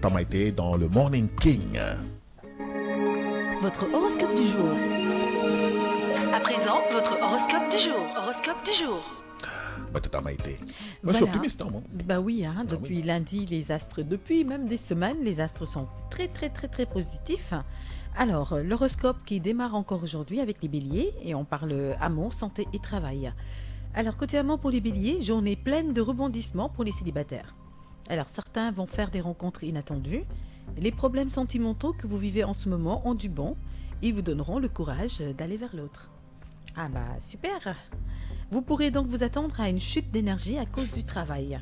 Tamaïté dans le Morning King. Votre horoscope du jour. À présent, votre horoscope du jour. Horoscope du jour. Tamaïté. Moi, Voilà. je suis optimiste, hein, moi. Bah oui, depuis lundi, les astres, depuis même des semaines, les astres sont très positifs. Alors, l'horoscope qui démarre encore aujourd'hui avec les béliers, et on parle amour, santé et travail. Alors, côté amour pour les béliers, journée pleine de rebondissements pour les célibataires. Alors, certains vont faire des rencontres inattendues. Les problèmes sentimentaux que vous vivez en ce moment ont du bon. Ils vous donneront le courage d'aller vers l'autre. Ah bah super. Vous pourrez donc vous attendre à une chute d'énergie à cause du travail.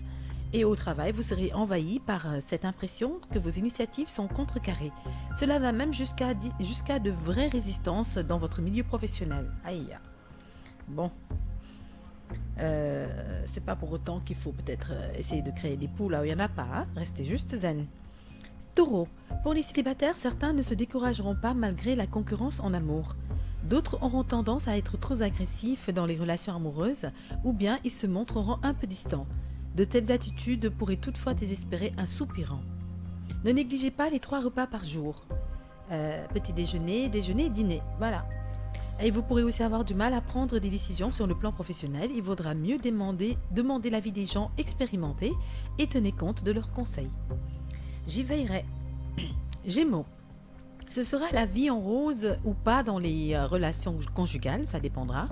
Et au travail, vous serez envahi par cette impression que vos initiatives sont contrecarrées. Cela va même jusqu'à de vraies résistances dans votre milieu professionnel. Aïe. Bon. C'est pas pour autant qu'il faut peut-être essayer de créer des poules là où il n'y en a pas. Restez juste zen. Taureau. Pour les célibataires, certains ne se décourageront pas malgré la concurrence en amour. D'autres auront tendance à être trop agressifs dans les relations amoureuses ou bien ils se montreront un peu distants. De telles attitudes pourraient toutefois désespérer un soupirant. Ne négligez pas les 3 repas par jour. Petit déjeuner, déjeuner et dîner. Voilà. Et vous pourrez aussi avoir du mal à prendre des décisions sur le plan professionnel. Il vaudra mieux demander l'avis des gens expérimentés et tenez compte de leurs conseils. J'y veillerai. Gémeaux. Ce sera la vie en rose ou pas dans les relations conjugales, ça dépendra.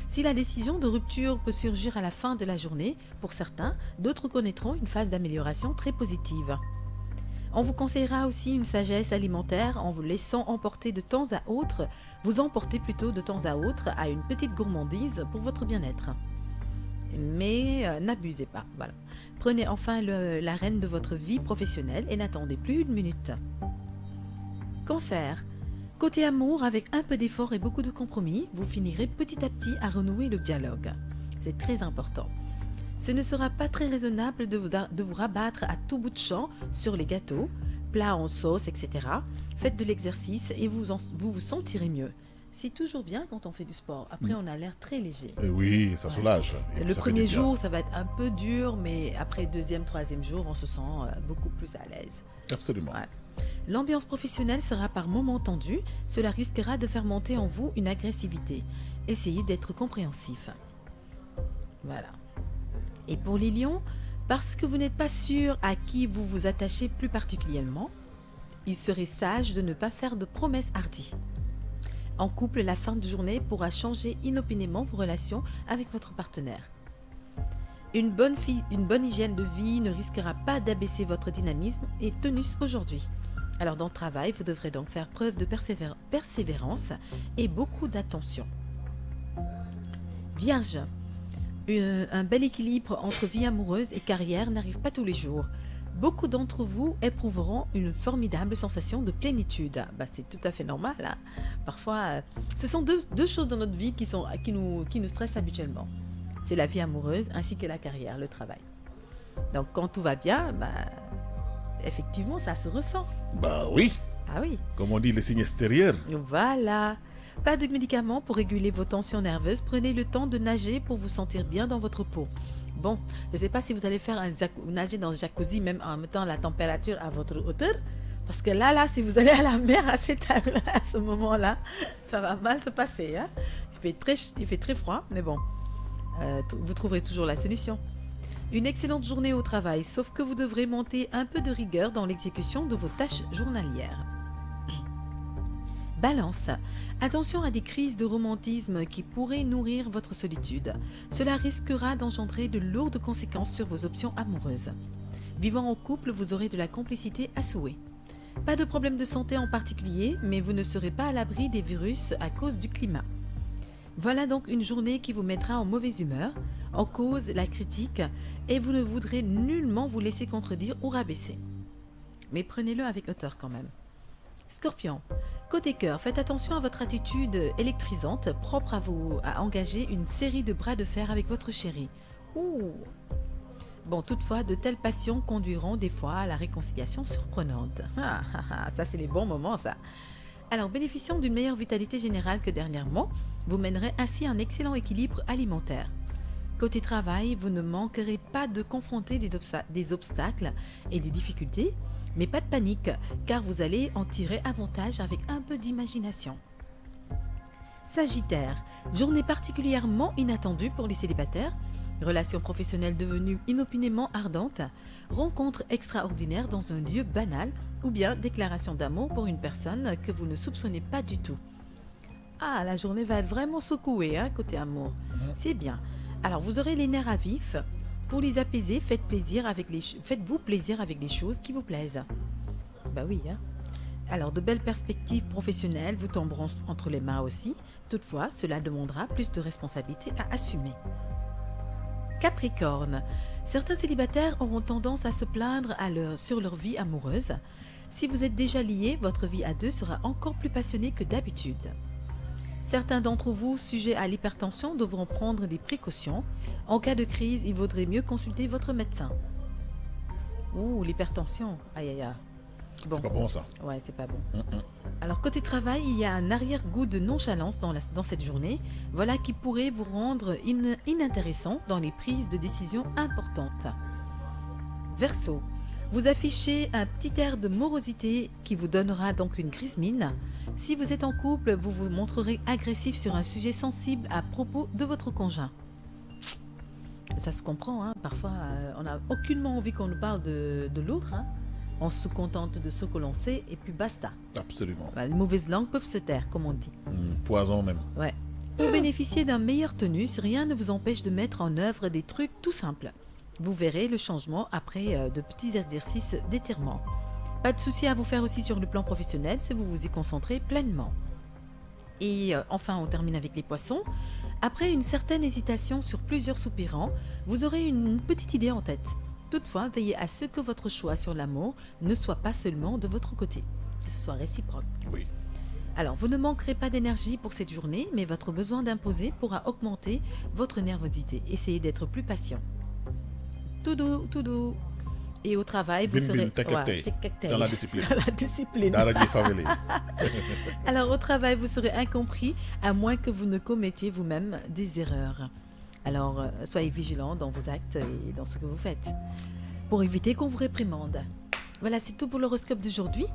Si la décision de rupture peut surgir à la fin de la journée, pour certains, d'autres connaîtront une phase d'amélioration très positive. On vous conseillera aussi une sagesse alimentaire en vous laissant emporter de temps à autre, vous emportez plutôt de temps à autre à une petite gourmandise pour votre bien-être. Mais n'abusez pas, voilà. Prenez enfin la rêne de votre vie professionnelle et n'attendez plus une minute. Cancer. Côté amour, avec un peu d'effort et beaucoup de compromis, vous finirez petit à petit à renouer le dialogue. C'est très important. Ce ne sera pas très raisonnable de vous rabattre à tout bout de champ sur les gâteaux, plats en sauce, etc. Faites de l'exercice et vous vous sentirez mieux. C'est toujours bien quand on fait du sport. Après, on a l'air très léger. Et oui, ça soulage. Et Le ça fait premier du bien. jour, ça va être un peu dur, mais après deuxième, troisième jour, on se sent beaucoup plus à l'aise. Absolument. Ouais. L'ambiance professionnelle sera par moments tendue. Cela risquera de faire monter en vous une agressivité. Essayez d'être compréhensif. Voilà. Et pour les lions, parce que vous n'êtes pas sûr à qui vous vous attachez plus particulièrement, il serait sage de ne pas faire de promesses hardies. En couple, la fin de journée pourra changer inopinément vos relations avec votre partenaire. Une bonne hygiène de vie ne risquera pas d'abaisser votre dynamisme et tonus aujourd'hui. Alors dans le travail, vous devrez donc faire preuve de persévérance et beaucoup d'attention. Vierge. Un bel équilibre entre vie amoureuse et carrière n'arrive pas tous les jours. Beaucoup d'entre vous éprouveront une formidable sensation de plénitude. C'est tout à fait normal. Parfois, ce sont deux choses dans notre vie qui nous stressent habituellement. C'est la vie amoureuse ainsi que la carrière, le travail. Donc quand tout va bien, effectivement, ça se ressent. Bah oui. Ah oui. Comme on dit, les signes extérieurs. Voilà. Pas de médicaments pour réguler vos tensions nerveuses. Prenez le temps de nager pour vous sentir bien dans votre peau. Bon, je ne sais pas si vous allez faire nager dans le jacuzzi même en mettant la température à votre hauteur. Parce que là, si vous allez à la mer à ce moment-là, ça va mal se passer. Il fait très froid, mais bon, vous trouverez toujours la solution. Une excellente journée au travail, sauf que vous devrez monter un peu de rigueur dans l'exécution de vos tâches journalières. Balance. Attention à des crises de romantisme qui pourraient nourrir votre solitude. Cela risquera d'engendrer de lourdes conséquences sur vos options amoureuses. Vivant en couple, vous aurez de la complicité à souhait. Pas de problème de santé en particulier, mais vous ne serez pas à l'abri des virus à cause du climat. Voilà donc une journée qui vous mettra en mauvaise humeur, en cause la critique, et vous ne voudrez nullement vous laisser contredire ou rabaisser. Mais prenez-le avec hauteur quand même. Scorpion. Côté cœur, faites attention à votre attitude électrisante, propre à engager une série de bras de fer avec votre chéri. Ouh. Bon, toutefois, de telles passions conduiront des fois à la réconciliation surprenante. Ça, c'est les bons moments, ça. Alors, bénéficiant d'une meilleure vitalité générale que dernièrement, vous mènerez ainsi un excellent équilibre alimentaire. Côté travail, vous ne manquerez pas de confronter des obstacles et des difficultés. Mais pas de panique, car vous allez en tirer avantage avec un peu d'imagination. Sagittaire, journée particulièrement inattendue pour les célibataires, relation professionnelle devenue inopinément ardente, rencontre extraordinaire dans un lieu banal ou bien déclaration d'amour pour une personne que vous ne soupçonnez pas du tout. Ah, la journée va être vraiment secouée, hein, côté amour. C'est bien. Alors, vous aurez les nerfs à vif. Pour les apaiser, faites-vous plaisir avec les choses qui vous plaisent. Bah oui, hein. Alors, de belles perspectives professionnelles vous tomberont entre les mains aussi. Toutefois, cela demandera plus de responsabilités à assumer. Capricorne, certains célibataires auront tendance à se plaindre sur leur vie amoureuse. Si vous êtes déjà lié, votre vie à deux sera encore plus passionnée que d'habitude. Certains d'entre vous, sujets à l'hypertension, devront prendre des précautions. En cas de crise, il vaudrait mieux consulter votre médecin. Ouh, l'hypertension, aïe aïe aïe. Bon. C'est pas bon ça. Ouais, c'est pas bon. Alors, côté travail, il y a un arrière-goût de nonchalance dans cette journée. Voilà qui pourrait vous rendre inintéressant dans les prises de décision importantes. Verseau, vous affichez un petit air de morosité qui vous donnera donc une grise mine. Si vous êtes en couple, vous vous montrerez agressif sur un sujet sensible à propos de votre conjoint. Ça se comprend, hein. Parfois, on n'a aucunement envie qu'on nous parle de l'autre, hein. On se contente de ce que l'on sait et puis basta. Absolument. Les mauvaises langues peuvent se taire, comme on dit. Poison même. Ouais. Pour bénéficier d'un meilleur tonus, rien ne vous empêche de mettre en œuvre des trucs tout simples. Vous verrez le changement après de petits exercices d'étirement. Pas de souci à vous faire aussi sur le plan professionnel si vous vous y concentrez pleinement. Et enfin, on termine avec les poissons. Après une certaine hésitation sur plusieurs soupirants, vous aurez une petite idée en tête. Toutefois, veillez à ce que votre choix sur l'amour ne soit pas seulement de votre côté, que ce soit réciproque. Oui. Alors, vous ne manquerez pas d'énergie pour cette journée, mais votre besoin d'imposer pourra augmenter votre nervosité. Essayez d'être plus patient. Tout doux, tout doux. Et au travail, vous serez... Dans la discipline. Dans la discipline. Dans la famille. Alors, au travail, vous serez incompris, à moins que vous ne commettiez vous-même des erreurs. Alors, soyez vigilants dans vos actes et dans ce que vous faites, pour éviter qu'on vous réprimande. Voilà, c'est tout pour l'horoscope d'aujourd'hui,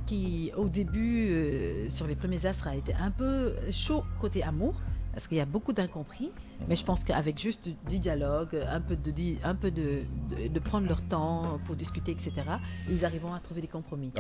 qui, au début, sur les premiers astres, a été un peu chaud côté amour, parce qu'il y a beaucoup d'incompris. Mais je pense qu'avec juste du dialogue, un peu de prendre leur temps pour discuter, etc., ils arriveront à trouver des compromis.